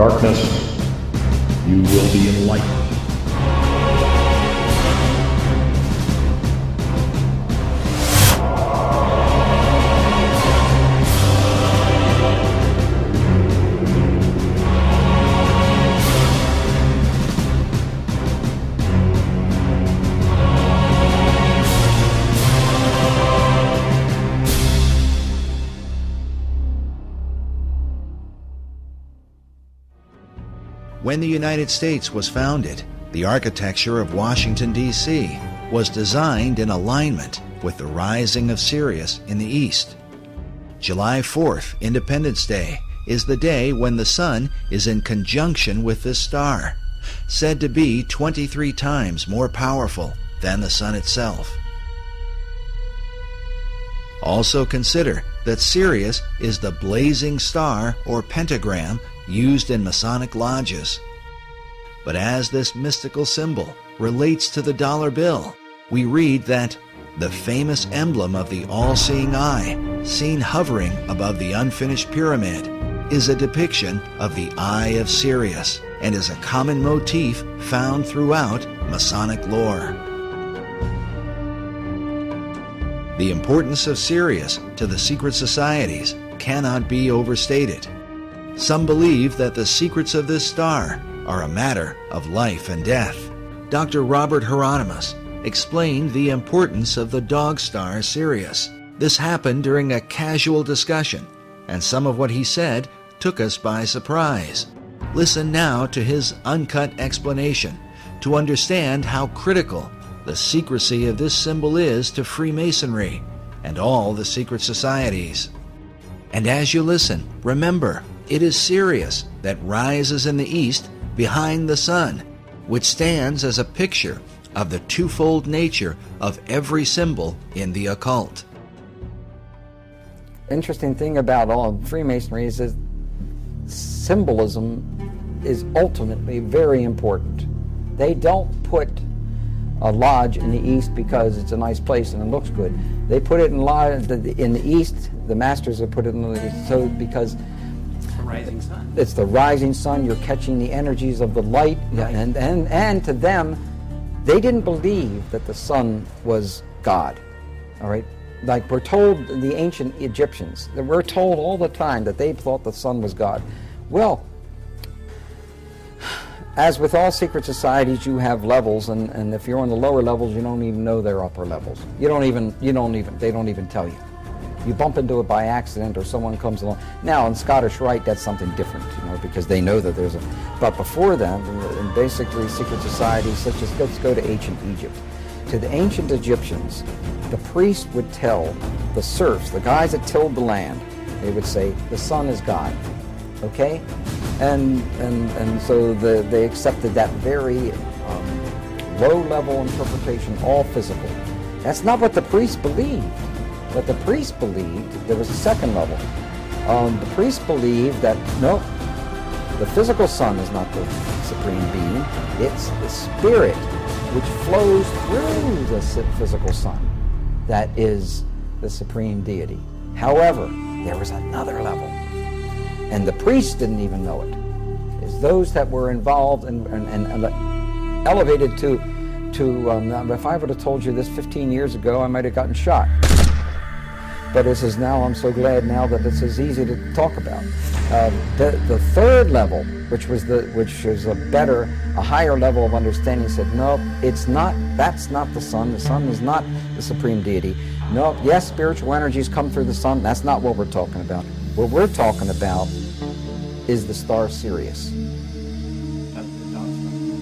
darkness, you will be enlightened. When the United States was founded, the architecture of Washington, D.C. was designed in alignment with the rising of Sirius in the east. July 4th, Independence Day, is the day when the sun is in conjunction with this star, said to be 23 times more powerful than the sun itself. Also consider that Sirius is the blazing star or pentagram used in Masonic lodges. But as this mystical symbol relates to the dollar bill, we read that the famous emblem of the all-seeing eye, seen hovering above the unfinished pyramid, is a depiction of the Eye of Sirius and is a common motif found throughout Masonic lore. The importance of Sirius to the secret societies cannot be overstated. Some believe that the secrets of this star are a matter of life and death. Dr. Robert Hieronymus explained the importance of the dog star Sirius. This happened during a casual discussion, and some of what he said took us by surprise. Listen now to his uncut explanation to understand how critical the secrecy of this symbol is to Freemasonry and all the secret societies. And as you listen, remember, it is Sirius that rises in the east behind the sun, which stands as a picture of the twofold nature of every symbol in the occult. Interesting thing about all Freemasonry is that symbolism is ultimately very important. They don't put a lodge in the east because it's a nice place and it looks good. They put it in the east. The masters have put it in the east, so because rising sun. It's the rising sun. You're catching the energies of the light, right. and to them, they didn't believe that the sun was God. All right, like we're told, the ancient Egyptians, that we're told all the time that they thought the sun was God. Well, as with all secret societies, you have levels, and if you're on the lower levels, you don't even know they're upper levels. They don't even tell you. You bump into it by accident, or someone comes along. Now, in Scottish Rite, that's something different, because they know that there's a... But before that, in basically secret societies, such as, let's go to ancient Egypt. To the ancient Egyptians, the priest would tell the serfs, the guys that tilled the land, they would say, the sun is God, okay? And so they accepted that very low-level interpretation, all physical. That's not what the priest believed. What the priest believed, there was a second level. The priest believed that, no, the physical sun is not the supreme being. It's the spirit which flows through the physical sun that is the supreme deity. However, there was another level, and the priests didn't even know it. It's those that were involved and elevated to if I would have told you this 15 years ago, I might have gotten shot. But this is now, I'm so glad now that this is easy to talk about. The third level, which is a higher level of understanding, said, no, it's not, that's not the sun. The sun is not the supreme deity. No, yes, spiritual energies come through the sun. That's not what we're talking about. What we're talking about is the star Sirius.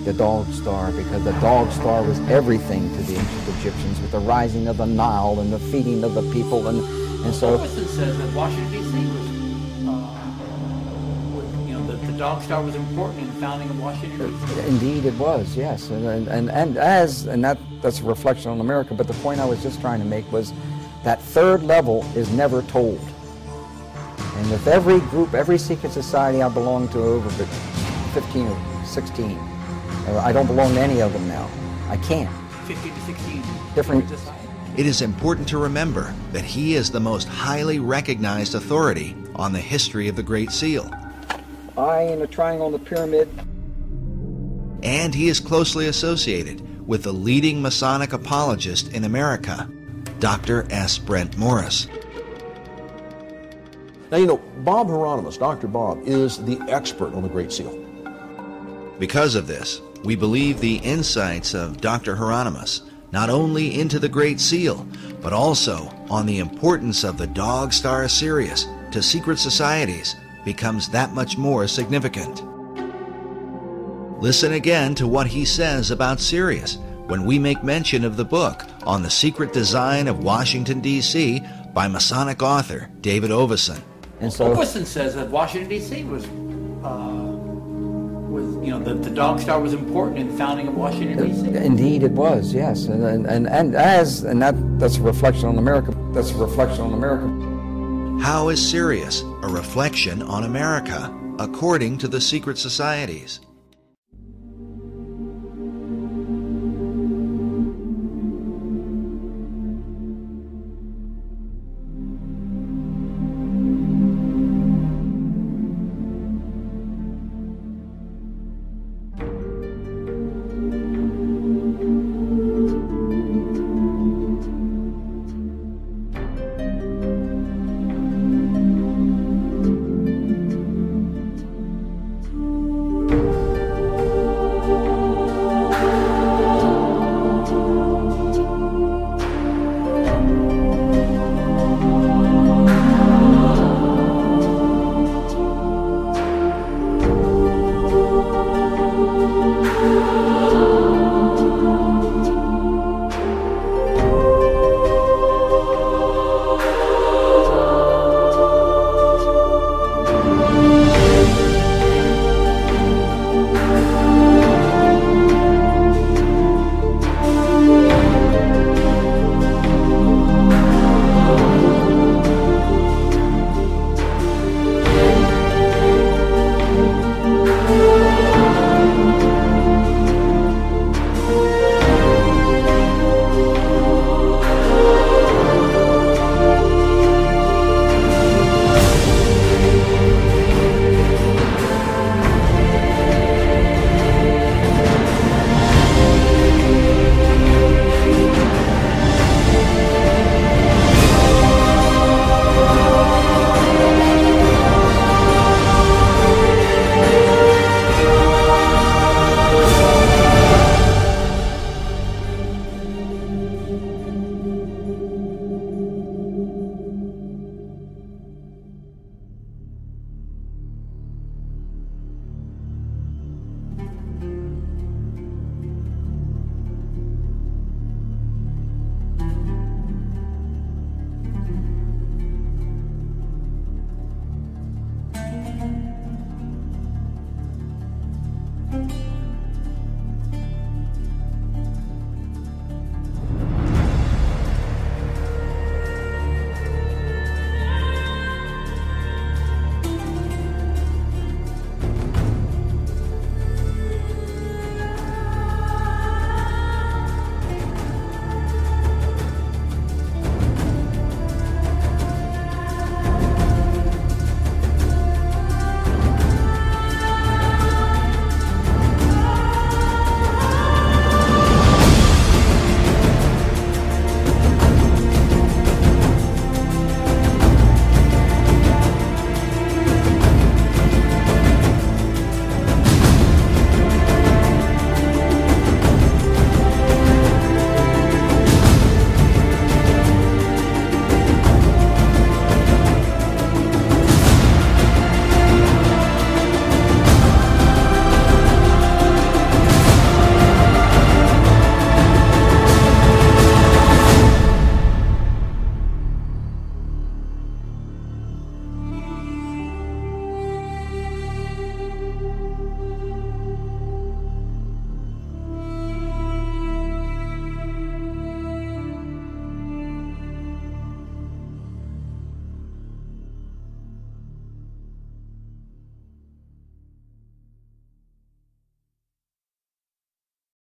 The dog star, because the dog star was everything to the ancient Egyptians, with the rising of the Nile and the feeding of the people, and so. Ferguson says that Washington D.C. was, the dog star was important in the founding of Washington D.C. Indeed, it was, yes, and that's a reflection on America. But the point I was just trying to make was that third level is never told, and with every group, every secret society I belong to, over 15 or 16. I don't belong to any of them now. I can't. 50 to 16. Different. It is important to remember that he is the most highly recognized authority on the history of the Great Seal. eye in a triangle on the pyramid. And he is closely associated with the leading Masonic apologist in America, Dr. S. Brent Morris. Now, Bob Hieronymus, Dr. Bob, is the expert on the Great Seal. Because of this, we believe the insights of Dr. Hieronymus not only into the Great Seal, but also on the importance of the dog star Sirius to secret societies becomes that much more significant. Listen again to what he says about Sirius when we make mention of the book on the secret design of Washington, D.C. by Masonic author David Oveson. And so Oveson says that Washington, D.C. was the dog star was important in the founding of Washington, D.C. Indeed, it was, yes, that's a reflection on America. That's a reflection on America. How is Sirius a reflection on America, according to the secret societies?